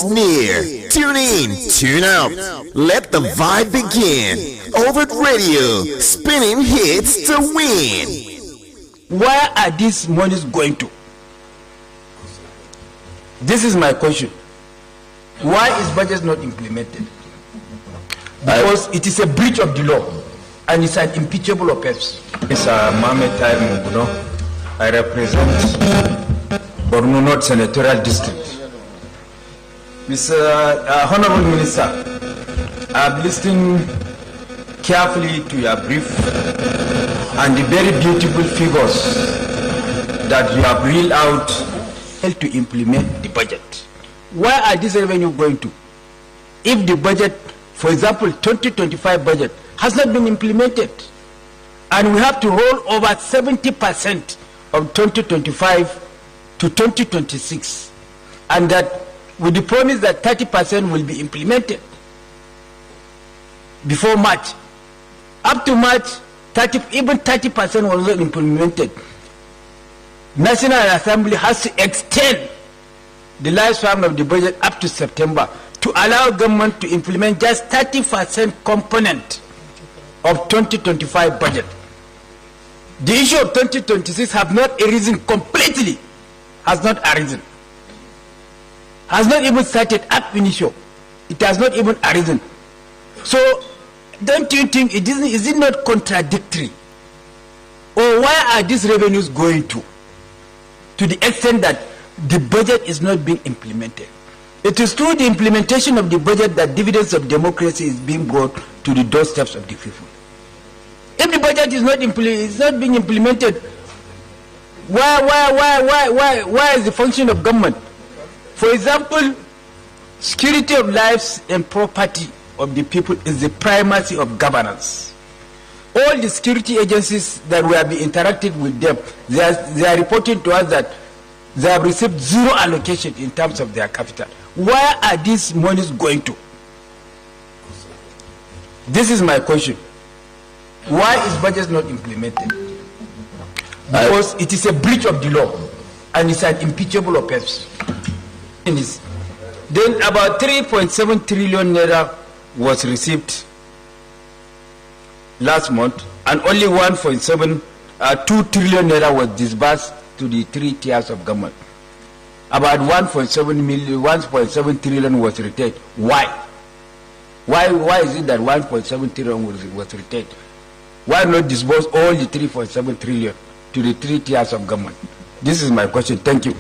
near. Tune in, tune out. Let the vibe begin. Overt Radio, spinning hits to win. Where are these monies going to? This is my question. Why is budget not implemented? Because it is a breach of the law and it's an impeachable offense. It's Mohamed Tahir Muguno. I represent Borno North Senatorial District. Mr. Honorable Minister, I've listened carefully to your brief and the very beautiful figures that you have reeled out To implement the budget. Where are these revenue going to? If the budget, for example, 2025 budget has not been implemented, and we have to roll over 70% of 2025 to 2026, and that with the promise that 30% will be implemented before March. Up to March, even 30% was not implemented. National Assembly has to extend the lifespan of the budget up to September to allow government to implement just 30% component of 2025 budget. The issue of 2026 have not arisen completely, has not arisen, has not even started up initial. It has not even arisen. So don't you think is it not contradictory? Or where are these revenues going to the extent that the budget is not being implemented? It is through the implementation of the budget that dividends of democracy is being brought to the doorsteps of the people. If the budget is not being implemented, why is the function of government? For example, security of lives and property of the people is the primacy of governance. All the security agencies that we have been interacting with them, they are reporting to us that they have received zero allocation in terms of their capital. Where are these monies going to? This is my question. Why is budget not implemented? Because it is a breach of the law and it's an impeachable offense. Then about 3.7 trillion naira was received last month, and only 2 trillion naira was disbursed to the three tiers of government. About 1.7 trillion was retained. Why? Why is it that 1.7 trillion was retained? Why not disburse all the 3.7 trillion to the three tiers of government? This is my question. Thank you.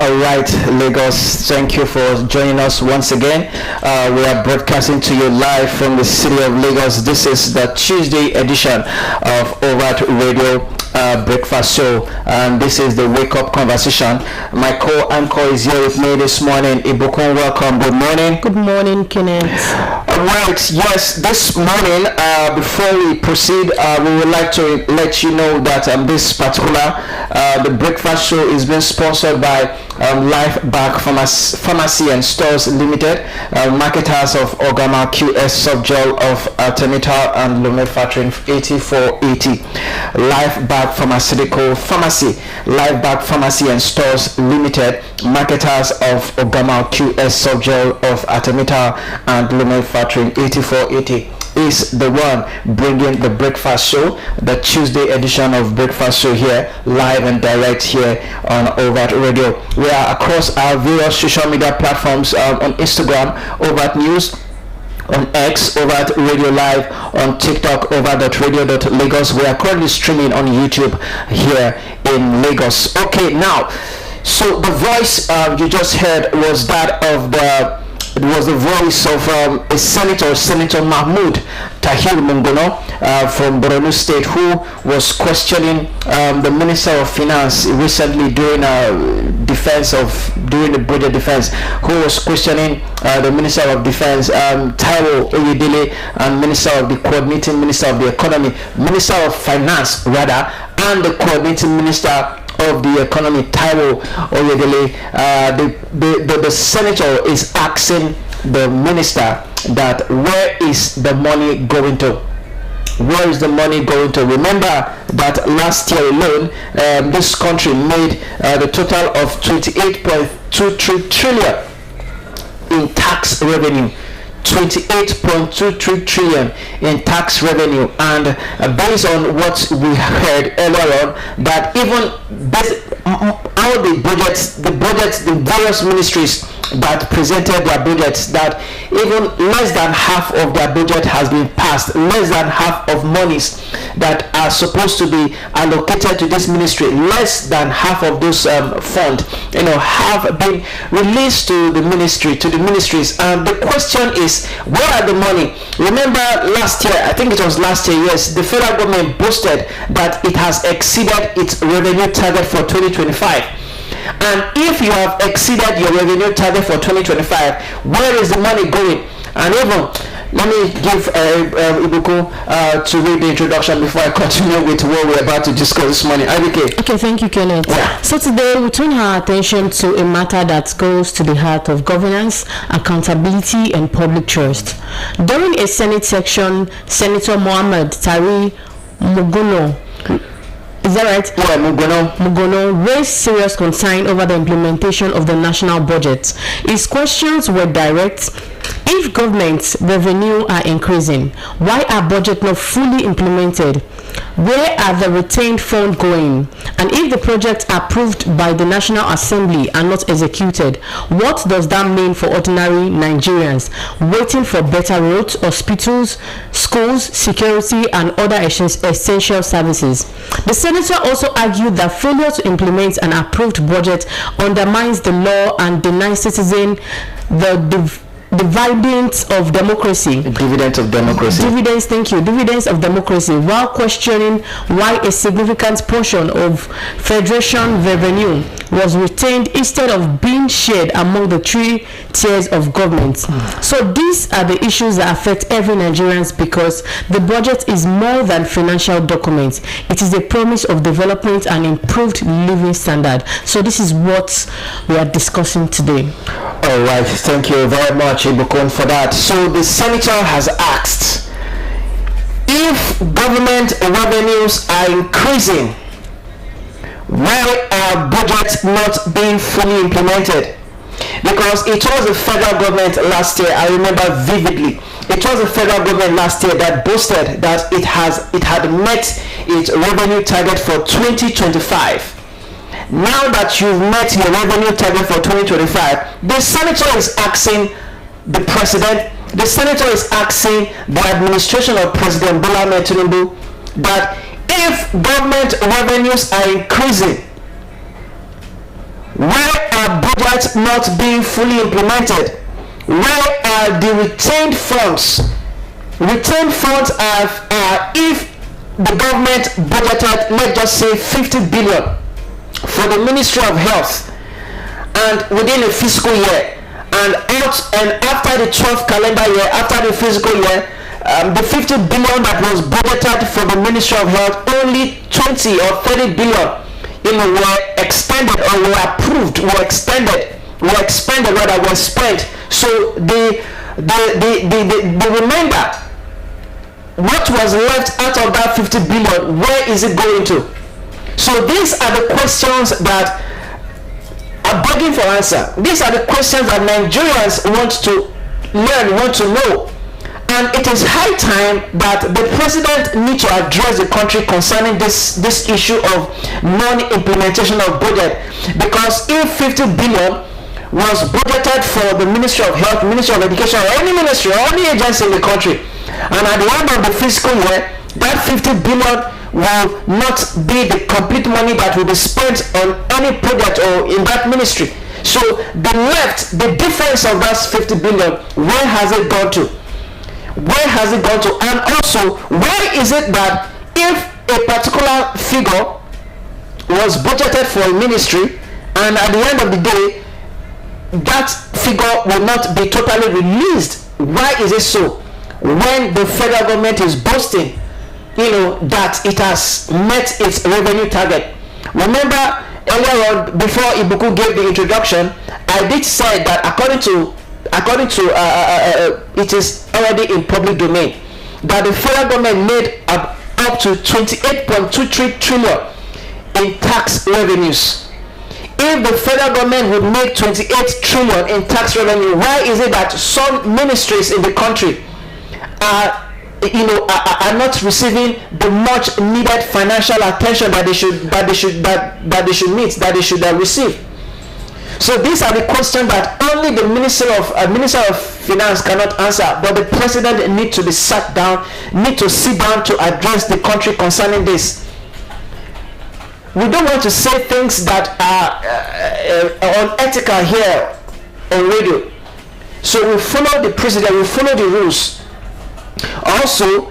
All right, Lagos, thank you for joining us once again. We are broadcasting to you live from the city of Lagos. This is the Tuesday edition of Overt Radio Breakfast Show, and this is the Wake Up Conversation. My co-anchor is here with me this morning. Ibukun, welcome. Good morning. Good morning, Kenneth. All right, yes, this morning, before we proceed, we would like to let you know that this particular, the Breakfast Show is being sponsored by Life Back Pharmacy and Stores Limited, marketers of Ogama QS Subgel of Artemether and Lumefantrine 8480. Life Back Pharmaceutical Pharmacy, Life Back Pharmacy and Stores Limited, marketers of Ogama QS Subgel of Artemether and Lumefantrine 8480. is the one bringing the breakfast show, the Tuesday edition of breakfast show here, live and direct here on Overt Radio. We are across our various social media platforms, on Instagram, Overt News, on X, Overt Radio Live, on TikTok, overt.radio.lagos. We are currently streaming on YouTube here in Lagos. Okay, now, so the voice you just heard was that of the voice of a Senator Mahmoud Tahir Mungono from Borno State, who was questioning the Minister of Finance recently during the budget defense, who was questioning the Minister of Defense, Taiwo Oyedele, and Coordinating Minister of the Economy, Minister of Finance rather, and the Coordinating Minister of the Economy, Taiwo Oyedele. The senator is asking the minister that where is the money going to? Where is the money going to? Remember that last year alone, this country made the total of 28.23 trillion in tax revenue. 28.23 trillion in tax revenue, and based on what we heard earlier on, that even all the budgets, the various ministries that presented their budgets, that even less than half of their budget has been passed, less than half of monies that are supposed to be allocated to this ministry, less than half of those funds, have been released to the ministries. And the question is, where are the money? Remember last year, I think it was last year, yes, the federal government boasted that it has exceeded its revenue target for 2025. And if you have exceeded your revenue target for 2025, where is the money going? And even, let me give Ibuku to read the introduction before I continue with what we're about to discuss this morning. IBK. Okay, thank you, Kenneth. Yeah. So today we turn our attention to a matter that goes to the heart of governance, accountability, and public trust. During a Senate section, Senator Mohammed Tari Mugono, is that right? Yeah, Mugono raised serious concern over the implementation of the national budget. His questions were direct. If government's revenue are increasing, why are budget not fully implemented? Where are the retained funds going? And if the projects approved by the National Assembly are not executed, what does that mean for ordinary Nigerians waiting for better roads, hospitals, schools, security, and other essential services? The senator also argued that failure to implement an approved budget undermines the law and denies citizens the dividends of democracy. Dividends of democracy. Dividends of democracy, while questioning why a significant portion of federation revenue was retained instead of being shared among the three tiers of government. So these are the issues that affect every Nigerian, because the budget is more than financial documents. It is a promise of development and improved living standard. So this is what we are discussing today. All right, thank you very much, Ibukun, for that. So the senator has asked, if government revenues are increasing, why are budgets not being fully implemented? Because it was the federal government last year, I remember vividly, it was the federal government last year that boasted that it had met its revenue target for 2025. Now that you've met your revenue target for 2025, the senator is asking the president, the senator is asking the administration of President Bola Ahmed Tinubu that if government revenues are increasing, why are budgets not being fully implemented? Where are the retained funds? Retained funds are if the government budgeted, let's just say 50 billion for the Ministry of Health, and within a fiscal year, and after the 12th calendar year, after the fiscal year, the 50 billion that was budgeted for the Ministry of Health, only 20 or 30 billion were extended or were approved, were expended rather, were spent. So the remainder, what was left out of that 50 billion, where is it going to? So these are the questions that are begging for answer. These are the questions that Nigerians want to learn, want to know. And it is high time that the president needs to address the country concerning this issue of non-implementation of budget. Because if 50 billion was budgeted for the Ministry of Health, Ministry of Education, or any ministry or any agency in the country, and at the end of the fiscal year, that 50 billion will not be the complete money that will be spent on any project or in that ministry. So the difference of that 50 billion, where has it gone to? Where has it gone to? And also, why is it that if a particular figure was budgeted for a ministry, and at the end of the day, that figure will not be totally released? Why is it so? When the federal government is boasting, that it has met its revenue target. Remember earlier on, before Ibuku gave the introduction, I did say that according to it is already in public domain, that the federal government made up to 28.23 trillion in tax revenues. If the federal government would make 28 trillion in tax revenue, why is it that some ministries in the country are not receiving the much needed financial attention that they should receive? So these are the questions that only the Minister of Finance cannot answer, but the president need to sit down to address the country concerning this. We don't want to say things that are unethical here on radio. So we follow the president, we follow the rules. Also,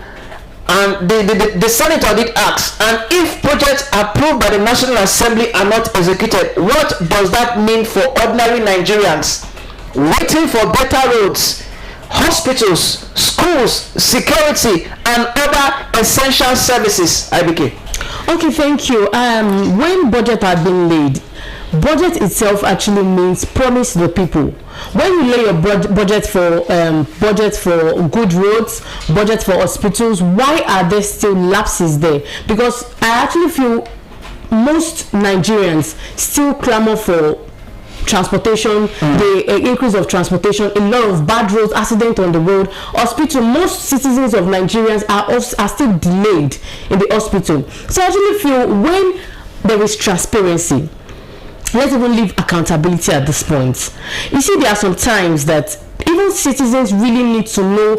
and the senator did ask, and if projects approved by the National Assembly are not executed, what does that mean for ordinary Nigerians waiting for better roads, hospitals, schools, security, and other essential services? IBK. Okay, thank you. When budget had been laid, budget itself actually means promise to the people. When you lay your budget for good roads, budget for hospitals, why are there still lapses there? Because I actually feel most Nigerians still clamor for transportation, the increase of transportation, a lot of bad roads, accident on the road, hospital. Most citizens of Nigerians are still delayed in the hospital. So I actually feel when there is transparency, let's even leave accountability at this point. You see, there are some times that even citizens really need to know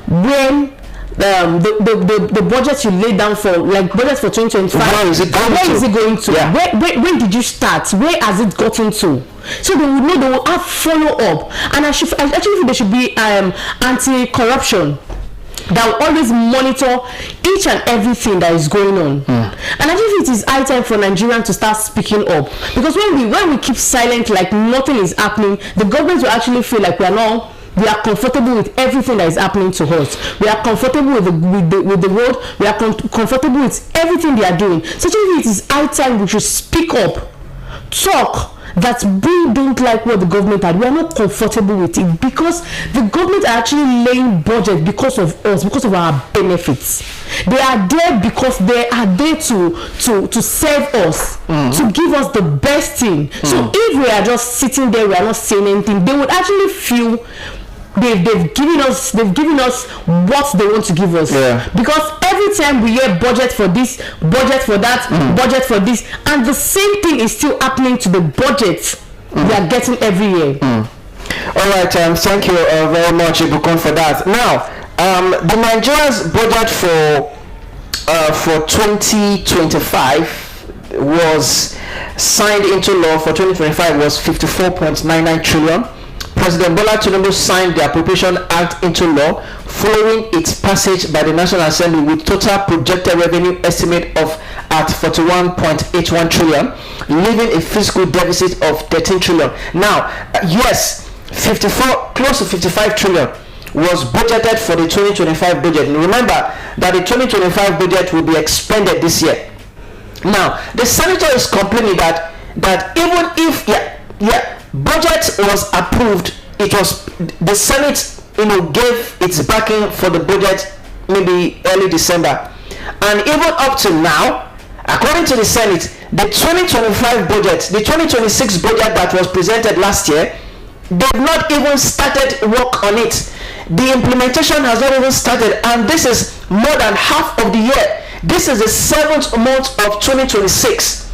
when the budget you lay down for, like budget for 2025, where is it going to? Yeah. When did you start? Where has it gotten to? So they will know, they will have follow up. And I actually think there should be anti-corruption that will always monitor each and everything that is going on. And I think it is high time for Nigerians to start speaking up, because when we keep silent like nothing is happening, the government will actually feel like we are comfortable with everything that is happening to us. We are comfortable with the road. We are comfortable with everything they are doing. So I think it is high time we should speak up, talk, that we don't like what the government are. We are not comfortable with it, because the government are actually laying budget because of us, because of our benefits. They are there because they are there to serve us, to give us the best thing. So if we are just sitting there, we are not saying anything, they would actually feel they've given us what they want to give us. Because every time we hear budget for this, budget for that, budget for this, and the same thing is still happening to the budget we are getting every year. All right, thank you very much, Ibukun, for that. Now, the Nigeria's budget for 2025 was signed into law for 2025 was 54.99 trillion. President Bola Tinubu signed the Appropriation Act into law following its passage by the National Assembly, with total projected revenue estimate of at 41.81 trillion, leaving a fiscal deficit of 13 trillion. Now, yes, close to 55 trillion was budgeted for the 2025 budget. And remember that the 2025 budget will be expended this year. Now, the senator is complaining that even if budget was approved, it was the Senate gave its backing for the budget maybe early December, and even up to now, according to the Senate, the 2025 budget, the 2026 budget that was presented last year, they've not even started work on it. The implementation has not even started, and this is more than half of the year. This is the 7th month of 2026.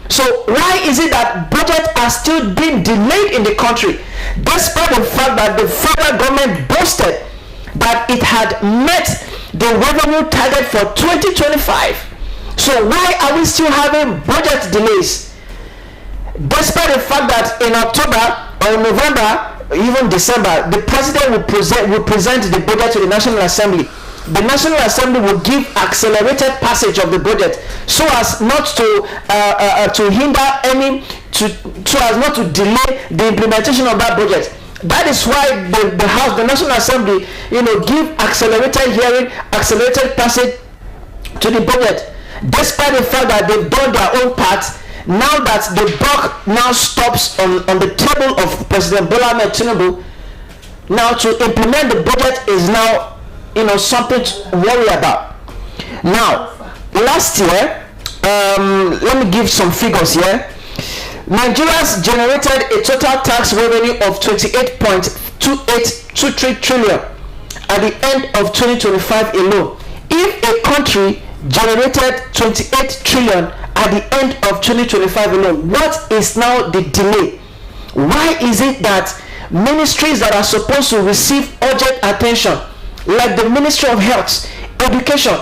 So why is it that budget are still being delayed in the country, despite the fact that the federal government boasted that it had met the revenue target for 2025? So why are we still having budget delays, despite the fact that in October or November, even December, the president will present the budget to the National Assembly? The National Assembly will give accelerated passage of the budget so as not to hinder so as not to delay the implementation of that budget. That is why the National Assembly, give accelerated hearing, accelerated passage to the budget, despite the fact that they've done their own part. Now that the buck now stops on the table of President Bola Ahmed Tinubu, now to implement the budget is now something to worry about. Now, last year, let me give some figures here. Nigeria's generated a total tax revenue of 28.2823 trillion at the end of 2025 alone. If a country generated 28 trillion at the end of 2025 alone, what is now the delay? Why is it that ministries that are supposed to receive urgent attention, like the Ministry of Health, Education,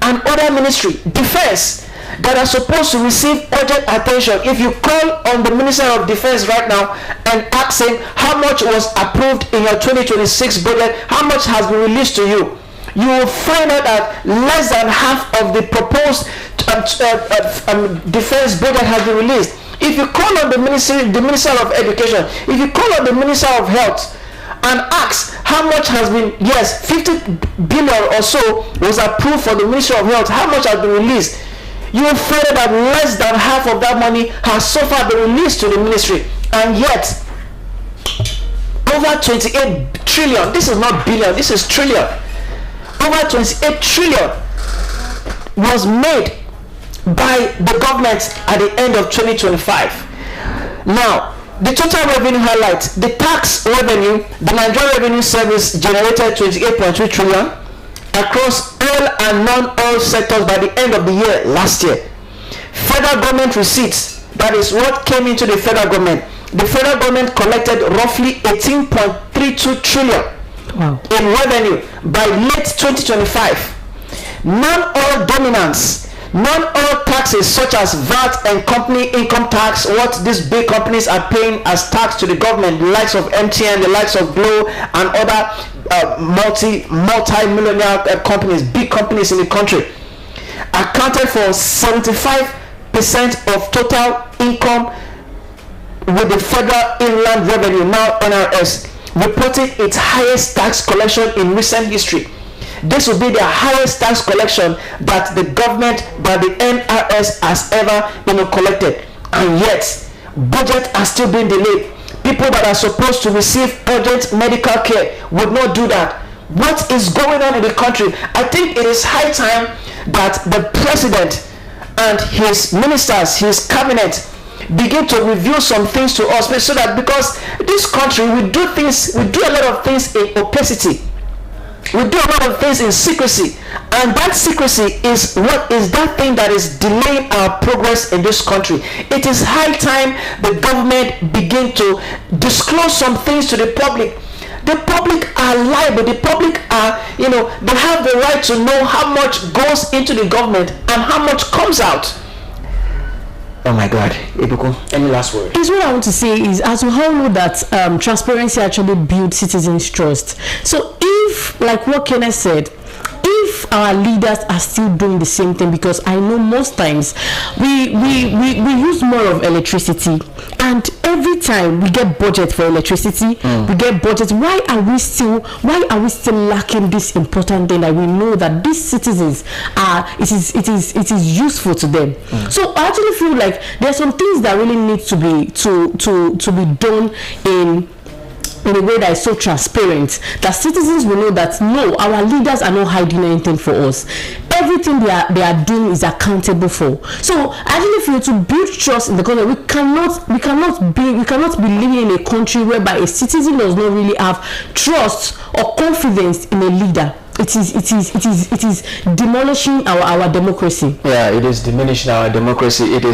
and other ministry, Defense, that are supposed to receive urgent attention, if you call on the Minister of Defense right now and ask him how much was approved in your 2026 budget, how much has been released to you, you will find out that less than half of the proposed defense budget has been released. If you call on the Minister of Education, if you call on the Minister of Health and ask how much has been, yes, 50 billion or so was approved for the Ministry of Health, how much has been released, you will find out that less than half of that money has so far been released to the ministry. And yet, over 28 trillion, this is not billion, this is trillion, over 28 trillion was made by the government at the end of 2025. Now, the total revenue highlights the tax revenue. The Nigerian Revenue Service generated 28.3 trillion across oil and non-oil sectors by the end of the year last year. Federal government receipts, that is what came into the federal government. The federal government collected roughly 18.32 trillion in revenue by late 2025. Non-oil dominance, non-oil taxes such as VAT and company income tax, what these big companies are paying as tax to the government, the likes of MTN, the likes of Glo, and other multi-millionaire companies, big companies in the country, accounted for 75% of total income, with the Federal Inland Revenue, now NRS, reporting its highest tax collection in recent history. This will be the highest tax collection that the government, by the NRS, has ever collected. And yet, budgets are still being delayed. People that are supposed to receive urgent medical care would not do that. What is going on in the country? I think it is high time that the president and his ministers, his cabinet, begin to reveal some things to us, so that, because this country, we do a lot of things in opacity. We do a lot of things in secrecy, and that secrecy is what is that thing that is delaying our progress in this country. It is high time the government begin to disclose some things to the public. The public are liable. The public are, they have the right to know how much goes into the government and how much comes out. Oh my God, Ebuko, any last word? Is what I want to say is, as we all know that transparency actually builds citizens' trust. So if, like what Kenneth said, if our leaders are still doing the same thing, because I know most times we use more of electricity, and every time we get budget for electricity, we get budget. Why are we still lacking this important thing that we know that these citizens are, it is useful to them? So I actually feel like there are some things that really need to be done in a way that is so transparent that citizens will know that no, our leaders are not hiding anything for us. Everything they are doing is accountable for. So I really feel, to build trust in the country, we cannot be living in a country whereby a citizen does not really have trust or confidence in a leader. It is demolishing our democracy. Yeah, it is diminishing our democracy. It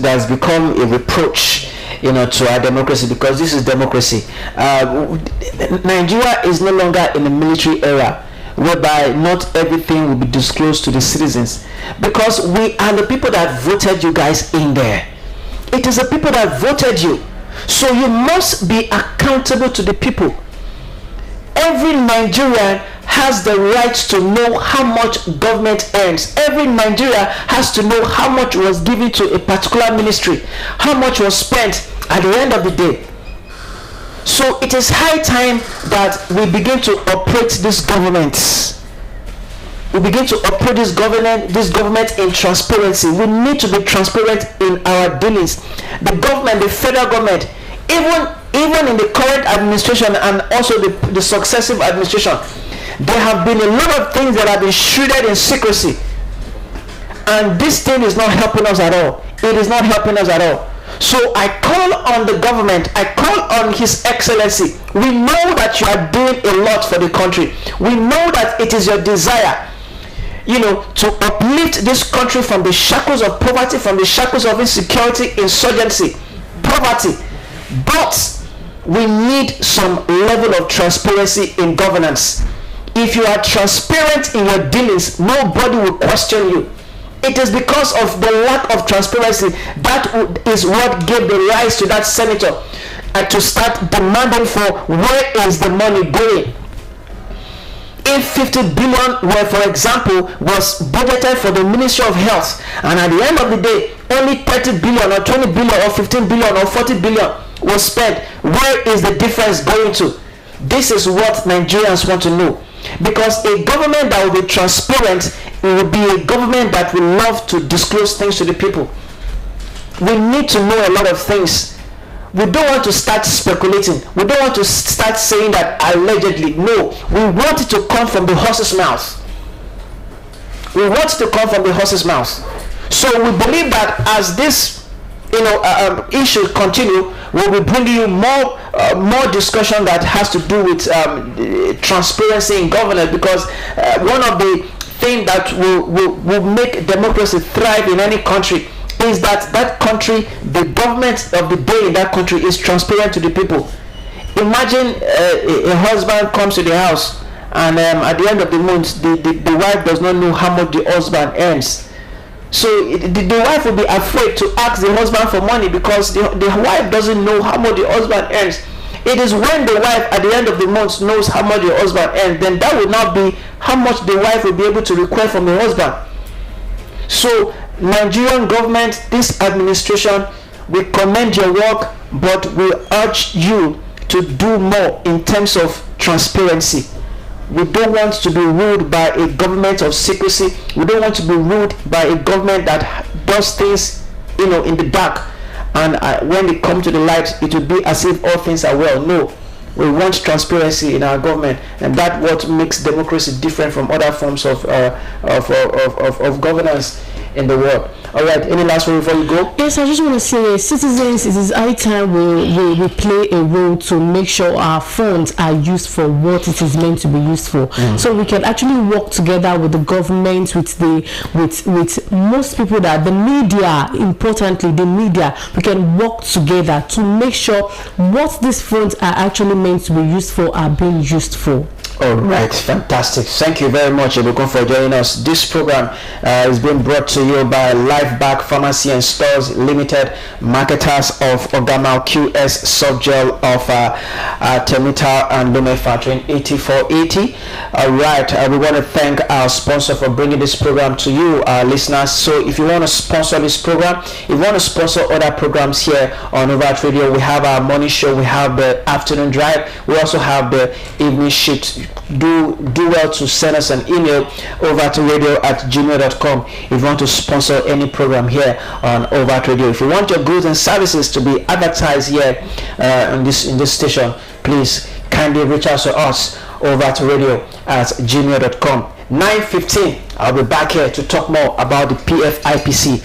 has become a reproach, to our democracy, because this is democracy. Nigeria is no longer in a military era whereby not everything will be disclosed to the citizens, because we are the people that voted you guys in there. It is the people that voted you, so you must be accountable to the people. Every Nigerian has the right to know how much government earns. Every Nigerian has to know how much was given to a particular ministry, how much was spent at the end of the day. So it is high time that we begin to operate this government. We begin to operate this government in transparency. We need to be transparent in our dealings. The government, the federal government, even even in the current administration and also the successive administration, there have been a lot of things that have been shrouded in secrecy. And this thing is not helping us at all. It is not helping us at all. So I call on the government, I call on His Excellency. We know that you are doing a lot for the country. We know that it is your desire, to uplift this country from the shackles of poverty, from the shackles of insecurity, insurgency, poverty. But we need some level of transparency in governance. If you are transparent in your dealings, nobody will question you. It is because of the lack of transparency that is what gave the rise to that senator to start demanding for where is the money going. If 50 billion were, for example, was budgeted for the Ministry of Health, and at the end of the day, only 30 billion or 20 billion or 15 billion or 40 billion was spent, where is the difference going to? This is what Nigerians want to know. Because a government that will be transparent, it will be a government that will love to disclose things to the people. We need to know a lot of things. We don't want to start speculating. We don't want to start saying that allegedly. No, we want it to come from the horse's mouth. We want it to come from the horse's mouth. So we believe that as this issue continue, we'll be bringing you more discussion that has to do with transparency in governance, because one of the things that will make democracy thrive in any country is that country, the government of the day in that country is transparent to the people. Imagine a husband comes to the house and at the end of the month the wife does not know how much the husband earns. So the wife will be afraid to ask the husband for money because the wife doesn't know how much the husband earns. It is when the wife at the end of the month knows how much the husband earns, then that will not be how much the wife will be able to request from the husband. So Nigerian government, this administration, we commend your work, but we urge you to do more in terms of transparency. We don't want to be ruled by a government of secrecy. We don't want to be ruled by a government that does things, in the dark. And when they come to the light, it will be as if all things are well. No, we want transparency in our government, and that's what makes democracy different from other forms of governance in the world. All right, any last word before you go? Yes, I just want to say, citizens, it is high time we play a role to make sure our funds are used for what it is meant to be used for. So we can actually work together with the government, with most people, that the media, importantly the media, we can work together to make sure what these funds are actually meant to be used for are being used for. All right, fantastic. Thank you very much, Ebukun, for joining us. This program is being brought to you by Lifeback Pharmacy and Stores Limited, marketers of Ogamal QS Softgel of Termital and Lumefactoring 8480. All right, we want to thank our sponsor for bringing this program to you, our listeners. So if you want to sponsor this program, if you want to sponsor other programs here on Overt Radio, we have our morning show, we have the afternoon drive, we also have the evening shift. Do well to send us an email over to radio@gmail.com if you want to sponsor any program here on Overt Radio. If you want your goods and services to be advertised here in this station, please kindly reach out to us over to radio@gmail.com. 9:15, I'll be back here to talk more about the PFIPC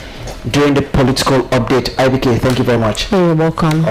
during the political update. IBK, thank you very much. You're welcome.